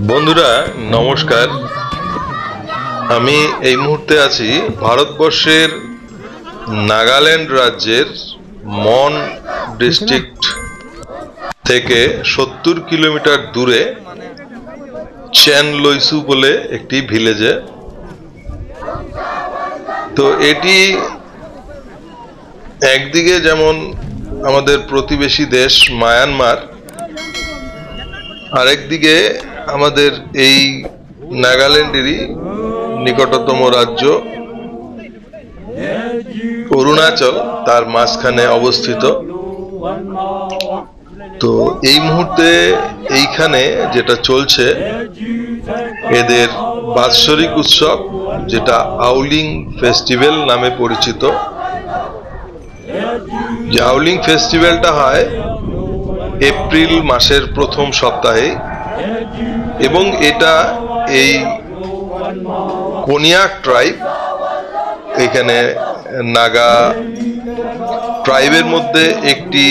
বন্ধুরা নমস্কার। আমি এই মুহূর্তে আছি ভারতবর্ষের নাগাল্যান্ড রাজ্যের মন ডিস্ট্রিক্ট থেকে 70 কিলোমিটার দূরে চেন লইসু বলে একটি ভিলেজে। তো এটি একদিকে যেমন আমাদের প্রতিবেশী দেশ মায়ানমার, আরেকদিকে আমাদের এই নাগাল্যান্ডেরই নিকটতম রাজ্য অরুণাচল, তার মাঝখানে অবস্থিত। তো এই মুহূর্তে এইখানে যেটা চলছে এদের বাৎসরিক উৎসব, যেটা আউলিং ফেস্টিভ্যাল নামে পরিচিত। যে আউলিং ফেস্টিভ্যালটা হয় এপ্রিল মাসের প্রথম সপ্তাহে, এবং এটা এই কোনিয়াক ট্রাইব, এখানে নাগা ট্রাইবের মধ্যে একটি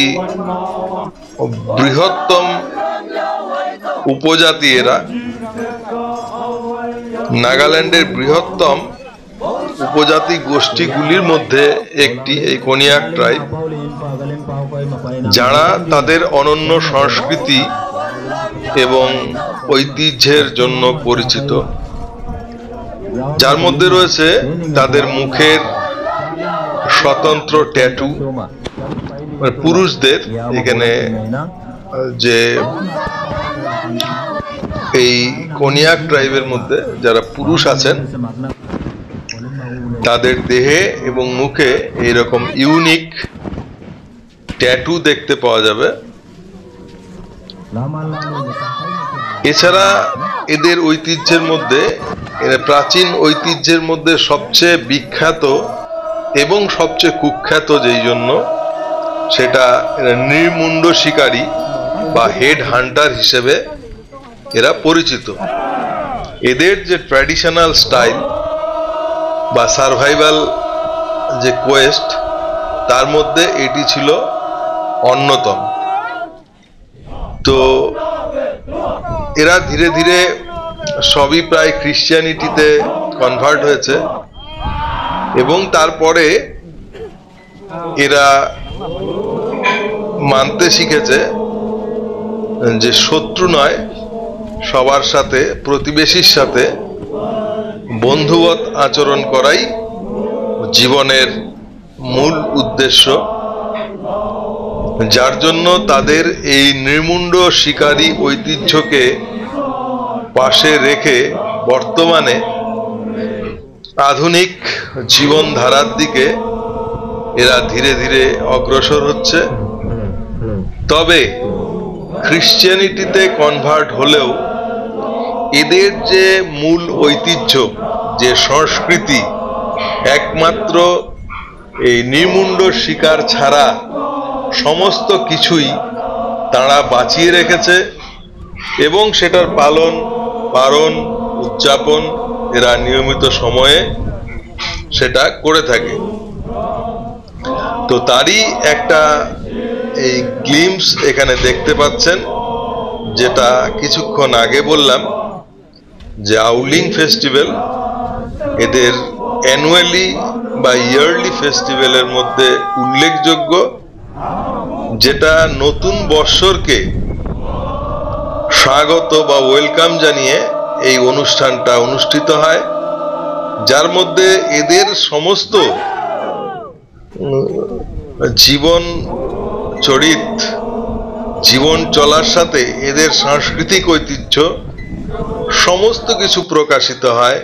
বৃহত্তম উপজাতি। এরা নাগাল্যান্ডের বৃহত্তম উপজাতি গোষ্ঠীগুলির মধ্যে একটি এই কোনিয়াক ট্রাইব, যারা তাদের অনন্য সংস্কৃতি এবং ঐতিহ্যের জন্য পরিচিত, যার মধ্যে রয়েছে তাদের মুখের স্বতন্ত্র ট্যাটু। পুরুষদের এখানে যে এই কোনিয়াক ট্রাইবের মধ্যে যারা পুরুষ আছেন, তাদের দেহে এবং মুখে এইরকম ইউনিক ট্যাটু দেখতে পাওয়া যাবে। এছাড়া এদের ঐতিহ্যের মধ্যে, প্রাচীন ঐতিহ্যের মধ্যে সবচেয়ে বিখ্যাত এবং সবচেয়ে কুখ্যাত যেই জন্য, সেটা নির্মুণ্ড শিকারী বা হেড হান্টার হিসেবে এরা পরিচিত। এদের যে ট্র্যাডিশনাল স্টাইল বা সার্ভাইভাল যে কোয়েস্ট, তার মধ্যে এটি ছিল অন্যতম। তো এরা ধীরে ধীরে সবই প্রায় খ্রিস্টিয়ানিটিতে কনভার্ট হয়েছে, এবং তারপরে এরা মানতে শিখেছে যে শত্রু নয়, সবার সাথে, প্রতিবেশীর সাথে বন্ধুবৎ আচরণ করাই জীবনের মূল উদ্দেশ্য, যার জন্য তাদের এই নির্মুণ্ড শিকারী ঐতিহ্যকে পাশে রেখে বর্তমানে আধুনিক জীবনধারার দিকে এরা ধীরে ধীরে অগ্রসর হচ্ছে। তবে খ্রিস্টিয়ানিটিতে কনভার্ট হলেও এদের যে মূল ঐতিহ্য, যে সংস্কৃতি, একমাত্র এই নির্মুণ্ড শিকার ছাড়া সমস্ত কিছুই তারা বাঁচিয়ে রেখেছে, এবং সেটার পালন পালন উদযাপন এরা নিয়মিত সময়ে সেটা করে থাকে। তো তারই একটা এই গ্লিমস এখানে দেখতে পাচ্ছেন, যেটা কিছুক্ষণ আগে বললাম যে আউলিং ফেস্টিভ্যাল এদের অ্যানুয়ালি বা ইয়ারলি ফেস্টিভ্যালের মধ্যে উল্লেখযোগ্য, যেটা নতুন বৎসরকে স্বাগত বা ওয়েলকাম জানিয়ে এই অনুষ্ঠানটা অনুষ্ঠিত হয়, যার মধ্যে এদের সমস্ত জীবন চরিত, জীবন চলার সাথে এদের সাংস্কৃতিক ঐতিহ্য সমস্ত কিছু প্রকাশিত হয়।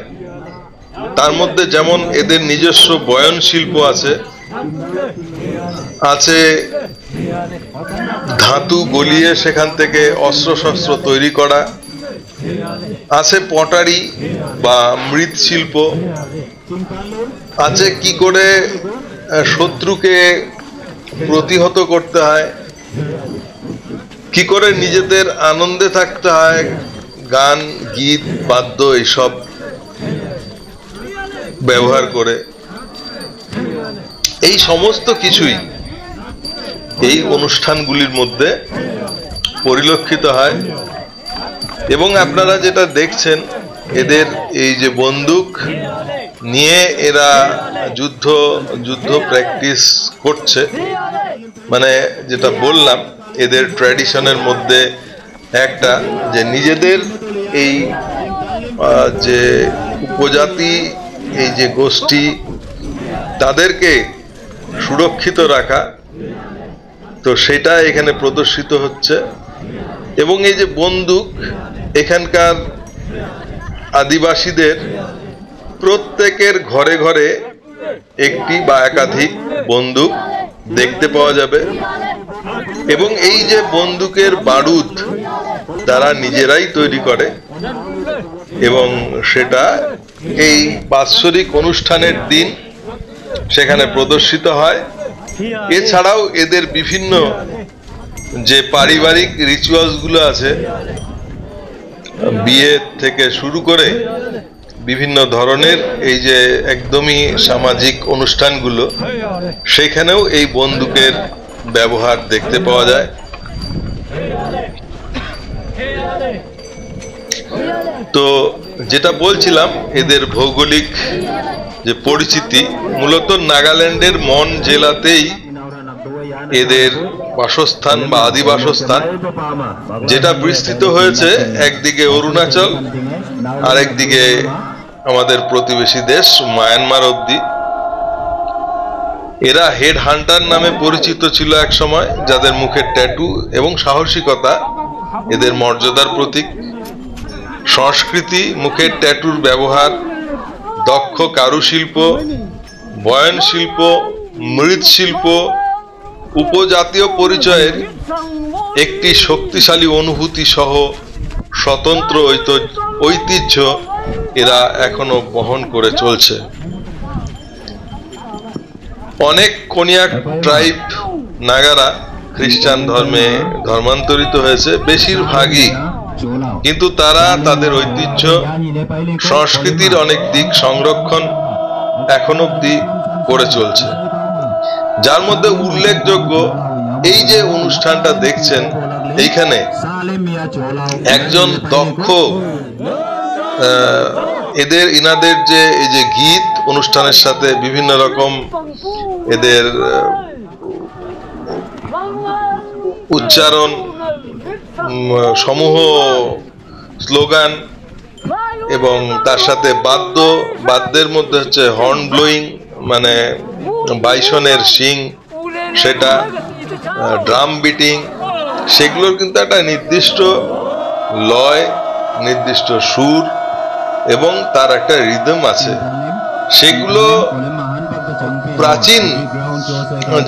তার মধ্যে যেমন এদের নিজস্ব বয়ন শিল্প আছে, আছে ধাতু গলিয়ে সেখান থেকে অস্ত্রশস্ত্র তৈরি করা, আছে পটারি বা মৃৎশিল্প, আছে কি করে শত্রুকে প্রতিহত করতে হয়, কি করে নিজেদের আনন্দে থাকতে হয়, গান গীত বাদ্য এইসব ব্যবহার করে, এই সমস্ত কিছুই এই অনুষ্ঠানগুলির মধ্যে পরিলক্ষিত হয়। এবং আপনারা যেটা দেখছেন, এদের এই যে বন্দুক নিয়ে এরা যুদ্ধ প্র্যাকটিস করছে, মানে যেটা বললাম এদের ট্র্যাডিশনের মধ্যে একটা, যে নিজেদের এই যে উপজাতি এই যে গোষ্ঠী তাদেরকে সুরক্ষিত রাখা, তো সেটা এখানে প্রদর্শিত হচ্ছে। এবং এই যে বন্দুক, এখানকার আদিবাসীদের প্রত্যেকের ঘরে ঘরে একটি বা একাধিক বন্দুক দেখতে পাওয়া যাবে। এবং এই যে বন্দুকের বারুদ তারা নিজেরাই তৈরি করে, এবং সেটা এই বাৎসরিক অনুষ্ঠানের দিন সেখানে প্রদর্শিত হয়। এছাড়াও এদের বিভিন্ন যে পারিবারিক রিচুয়ালস গুলো আছে, বিয়ে থেকে শুরু করে বিভিন্ন ধরনের এই যে একদমই সামাজিক অনুষ্ঠানগুলো, সেখানেও এই বন্দুকের ব্যবহার দেখতে পাওয়া যায়। তো যেটা বলছিলাম, এদের ভৌগোলিক যে পরিচিতি, মূলত নাগাল্যান্ডের মন জেলাতেই এদের বাসস্থান বা আদিবাসস্থান, যেটা বিস্তৃত হয়েছে একদিকে অরুণাচল আর একদিকে আমাদের প্রতিবেশী দেশ মায়ানমার অব্দি। এরা হেড হান্টার নামে পরিচিত ছিল এক সময়, যাদের মুখের ট্যাটু এবং সাহসিকতা এদের মর্যাদার প্রতীক। সংস্কৃতি, মুখের ট্যাটুর ব্যবহার, দক্ষ কারুশিল্প, বয়ন শিল্প, মৃৎশিল্প, উপজাতীয় পরিচয়ের একটি শক্তিশালী অনুভূতি সহ স্বতন্ত্র ঐতিহ্য এরা এখনো বহন করে চলছে। অনেক কোনিয়াক ট্রাইব নাগারা খ্রিস্টান ধর্মে ধর্মান্তরিত হয়েছে, বেশিরভাগই, কিন্তু তারা তাদের ঐতিহ্য সংস্কৃতির অনেক দিক সংরক্ষণ এখন অব্দি করে চলছে। যার মধ্যে উল্লেখযোগ্য এই যে অনুষ্ঠানটা দেখছেন, এইখানে একজন দক্ষ ইনাদের যে এই যে গীত অনুষ্ঠানের সাথে বিভিন্ন রকম এদের উচ্চারণ সমূহ, স্লোগান, এবং তার সাথে বাদ্যের মধ্যে হচ্ছে হর্ন ব্লোয়িং, মানে বাইসনের শিং, সেটা ড্রাম বিটিং, সেগুলোর কিন্তু একটা নির্দিষ্ট লয়, নির্দিষ্ট সুর এবং তার একটা রিদম আছে। সেগুলো প্রাচীন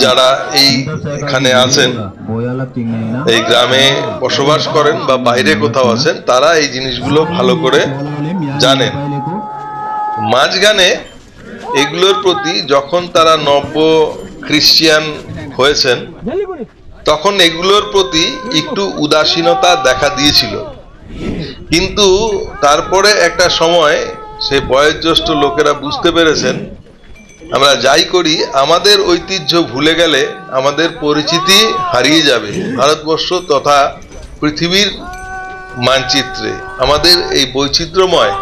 যারা এইখানে আছেন, এই গ্রামে বসবাস করেন বা বাইরে কোথাও আছেন, তারা এই জিনিসগুলো ভালো করে জানেন। মাঝখানে এগুলোর প্রতি যখন তারা নব্য খ্রিস্টিয়ান হয়েছেন, তখন এগুলোর প্রতি একটু উদাসীনতা দেখা দিয়েছিল। কিন্তু তারপরে একটা সময় সে বয়োজ্যেষ্ঠ লোকেরা বুঝতে পেরেছেন, আমরা যাই করি আমাদের ঐতিহ্য ভুলে গেলে আমাদের পরিচিতি হারিয়ে যাবে। ভারতবর্ষ তথা পৃথিবীর মানচিত্রে আমাদের এই বৈচিত্র্যময়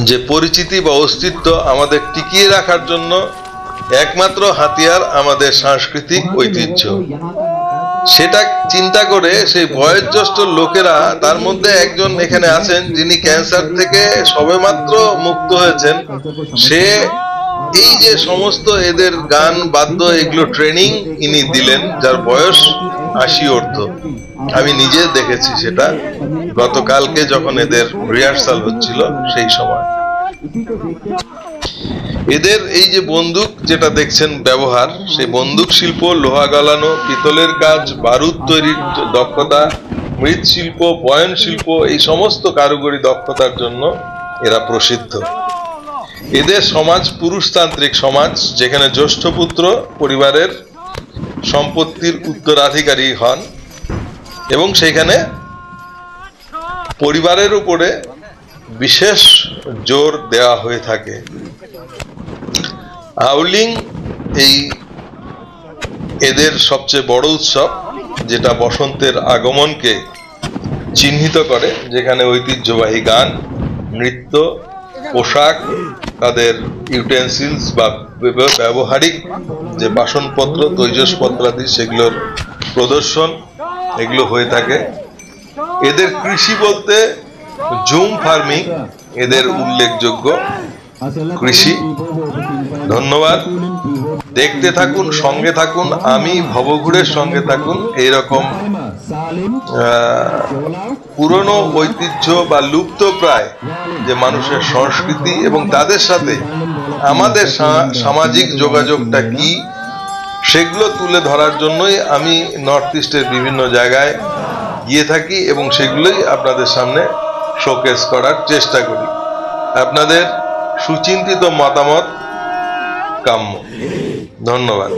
যে পরিচিতি বা অস্তিত্ব, আমাদের টিকিয়ে রাখার জন্য একমাত্র হাতিয়ার আমাদের সাংস্কৃতিক ঐতিহ্য। সেটা চিন্তা করে সেই বয়োজ্যেষ্ঠ লোকেরা, তার মধ্যে একজন এখানে আছেন যিনি ক্যান্সার থেকে সবেমাত্র মুক্ত হয়েছেন, সে এই যে সমস্ত এদের গান বাদ্য এগুলো ট্রেনিং ইনি দিলেন, যার বয়স 80 ঊর্ধ্ব। আমি নিজে দেখেছি সেটা গতকালকে যখন এদের রিহার্সাল হচ্ছিল সেই সময়। এদের এই যে বন্দুক যেটা দেখছেন ব্যবহার, সেই বন্দুক শিল্প, লোহা গালানো, পিতলের কাজ, বারুদ তৈরির দক্ষতা, মৃৎশিল্প, বয়ন শিল্প, এই সমস্ত কারিগরি দক্ষতার জন্য এরা প্রসিদ্ধ। এদের সমাজ পুরুষতান্ত্রিক সমাজ, যেখানে জ্যেষ্ঠ পুত্র পরিবারের সম্পত্তির উত্তরাধিকারী হন এবং সেখানে পরিবারের উপরে বিশেষ জোর দেওয়া হয়ে থাকে। আউলিং এই এদের সবচেয়ে বড় উৎসব, যেটা বসন্তের আগমনকে চিহ্নিত করে, যেখানে ঐতিহ্যবাহী গান, নৃত্য, পোশাক, তাদের ইউটেন্সিলস বা ব্যবহারিক যে বাসনপত্র, তৈজসপত্রাদি, সেগুলোর প্রদর্শন এগুলো হয়ে থাকে। এদের কৃষি বলতে জুম ফার্মিং এদের উল্লেখযোগ্য কৃষি। ধন্যবাদ। দেখতে থাকুন, সঙ্গে থাকুন, আমি ভবঘুরের সঙ্গে থাকুন। এইরকম পুরনো ঐতিহ্য বা লুপ্ত প্রায় যে মানুষের সংস্কৃতি এবং তাদের সাথে আমাদের সামাজিক যোগাযোগটা কি, সেগুলো তুলে ধরার জন্যই আমি নর্থ ইস্টের বিভিন্ন জায়গায় গিয়ে থাকি এবং সেগুলোই আপনাদের সামনে শোকেস করার চেষ্টা করি। আপনাদের সুচিন্তিত মতামত কাম্য। ধন্যবাদ।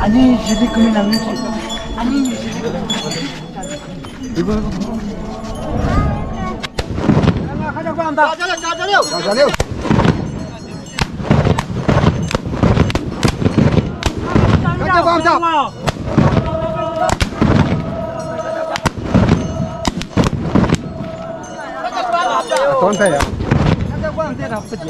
아니 지리금이 남는지 아니 이거 가자고 한다. 자자려 가자고 한다. 돈타야 가자고 한다. 나쁘지.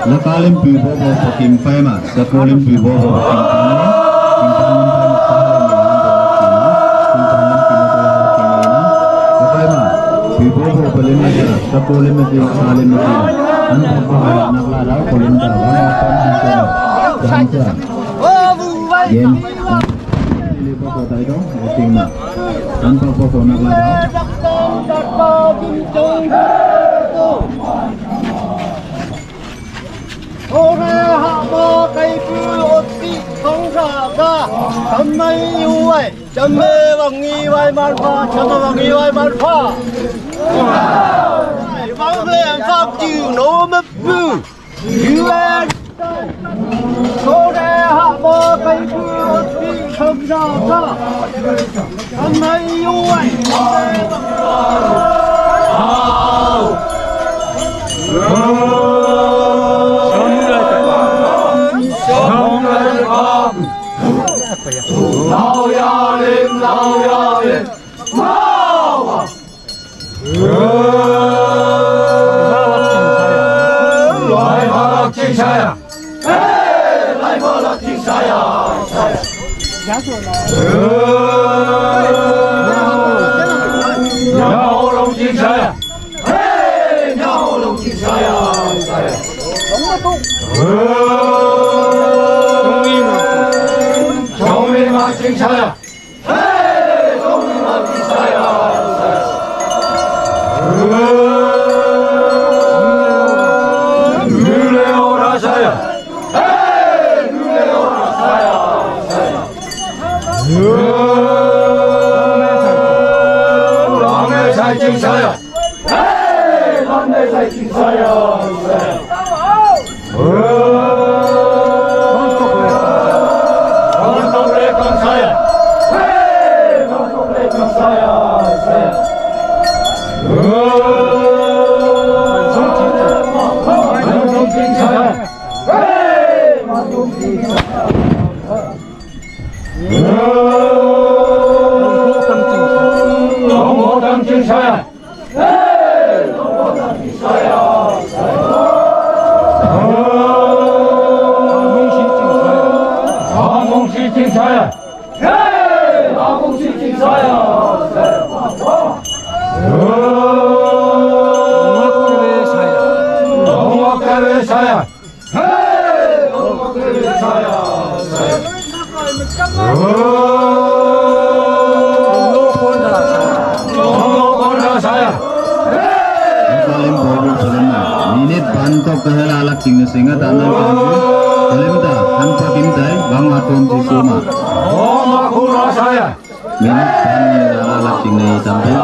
nó có lên bì bò bò kim phai mà nó có lên bì bò bò kim phai mà bì bò bò bò lên mà nó có lên mà kim sa lên mà anh không có nạp lại đó có lên cả vắng con chưa game đi bò bò tới đó kim mà anh bò bò nạp lại đó 올해 하모 가이프 어찌 성사가 전마이유와이 전매왕이와이 말파 전마왕이와이 말파 왕래안 팍주 노무부 유엔 올해 하모 가이프 어찌 성사가 전마이유와이 Yeah. 最近啥呀？哎，南内最近啥呀？Sehingga tanah kami kalimda hanpa kimtai bang atom si suma. Minat kami ala singai sampai.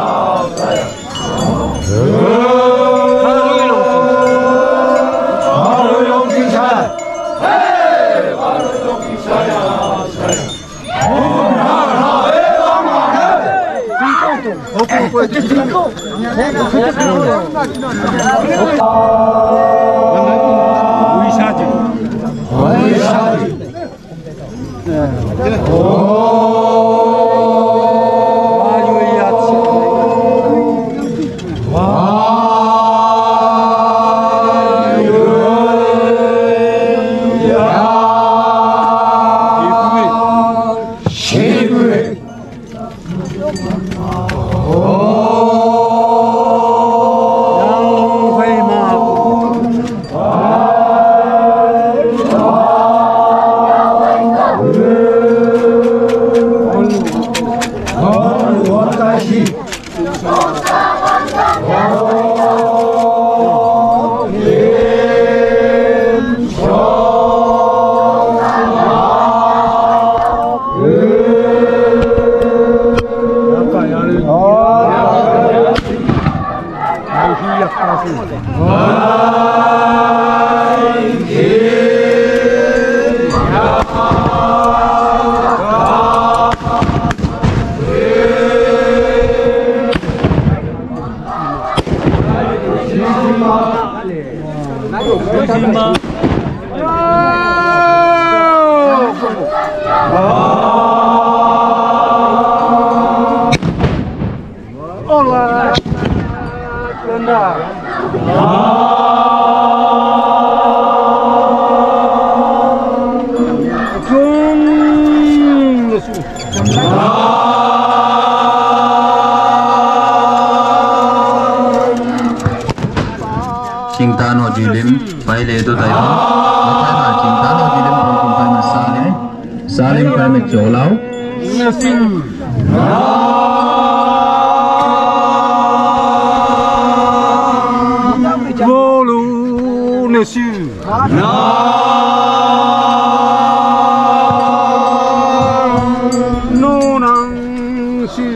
Cintano jilim, pahile itu tayo. Makanya cintano jilim pun kami salim kami colau. Bolu nesu. Nonang si.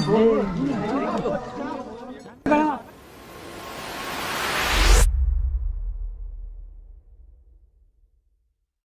Om